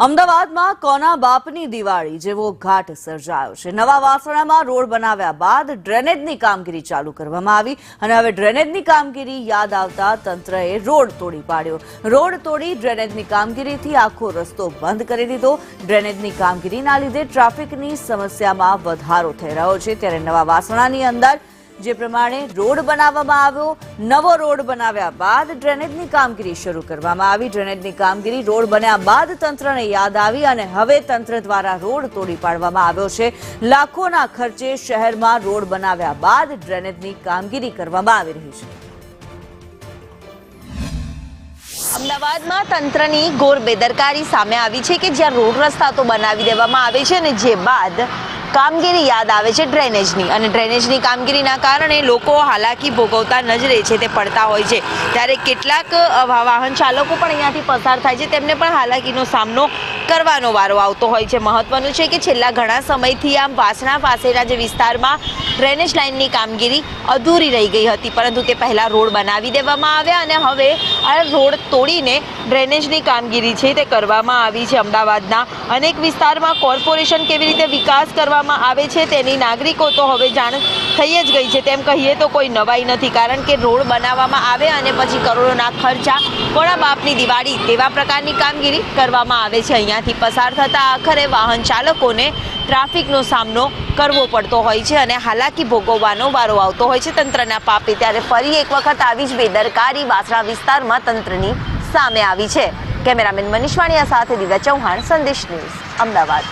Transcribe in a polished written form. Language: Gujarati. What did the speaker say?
અમદાવાદમાં કોના બાપની દિવાળી જેવો ઘાટ સર્જાયો છે। નવા વાસણામાં રોડ બનાવ્યા બાદ ડ્રેનેજની કામગીરી ચાલુ કરવામાં આવી અને હવે ડ્રેનેજની કામગીરી યાદ આવતા તંત્રએ રોડ તોડી પાડ્યો। રોડ તોડી ડ્રેનેજની કામગીરીથી આખો રસ્તો બંધ કરી દીધો। ડ્રેનેજની કામગીરીના લીધે ટ્રાફિકની સમસ્યામાં વધારો થઈ રહ્યો છે। ત્યારે નવા વાસણાની અંદર જે પ્રમાણે રોડ બનાવવામાં આવ્યો, નવો રોડ બનાવ્યા બાદ ડ્રેનેજની કામગીરી શરૂ કરવામાં આવી। ડ્રેનેજની કામગીરી રોડ બન્યા બાદ તંત્રને યાદ આવી અને હવે તંત્ર દ્વારા રોડ તોડી પાડવામાં આવ્યો છે। લાખોના ખર્ચે શહેરમાં રોડ બનાવ્યા બાદ ડ્રેનેજની કામગીરી કરવામાં આવી રહી છે। અમદાવાદમાં તંત્રની ઘોર બેદરકારી સામે આવી છે કે જ્યાં રોડ રસ્તા તો બનાવી દેવામાં આવે છે અને જે બાદ કામગીરી યાદ આવે છે ડ્રેનેજની, અને ડ્રેનેજની કામગીરીના કારણે લોકો હાલાકી ભોગવતા નજરે છે તે પડતા હોય છે। ત્યારે કેટલાક વાહન ચાલકો પણ અહીંયાથી પસાર થાય છે, તેમને પણ હાલાકીનો સામનો કરવાનો વારો આવતો હોય છે। મહત્વનું છે કે છેલ્લા ઘણા સમયથી આમ વાસણા પાસેના જે વિસ્તારમાં ડ્રેનેજ લાઇનની કામગીરી અધૂરી રહી ગઈ હતી, પરંતુ તે પહેલા રોડ બનાવી દેવામાં આવ્યા અને હવે આ રોડ તોડીને ડ્રેનેજની કામગીરી છે તે કરવામાં આવી છે। અમદાવાદના અનેક વિસ્તારમાં કોર્પોરેશન કેવી રીતે વિકાસ કરવામાં આવે છે તેની નાગરિકો તો હવે જાણ થઈ જ ગઈ છે। તેમ કહીએ તો કોઈ નવાઈ નથી, કારણ કે રોડ બનાવવામાં આવે અને પછી કરોડોના ખર્ચા, કોના બાપની દિવાળી તેવા પ્રકારની કામગીરી કરવામાં આવે છે। અહીંયાથી પસાર થતા આખરે વાહન ચાલકોને ટ્રાફિકનો સામનો કરવો પડતો હોય છે અને હાલાકી ભોગવવાનો વારો આવતો હોય છે તંત્રના પાપે। ત્યારે ફરી એક વખત આવી જ બેદરકારી વાસણા વિસ્તારમાં તંત્રની સામે આવી છે। કેમેરામેન મનીષ વાણિયા સાથે દિવ્યા ચૌહાણ, સંદેશ ન્યૂઝ, અમદાવાદ।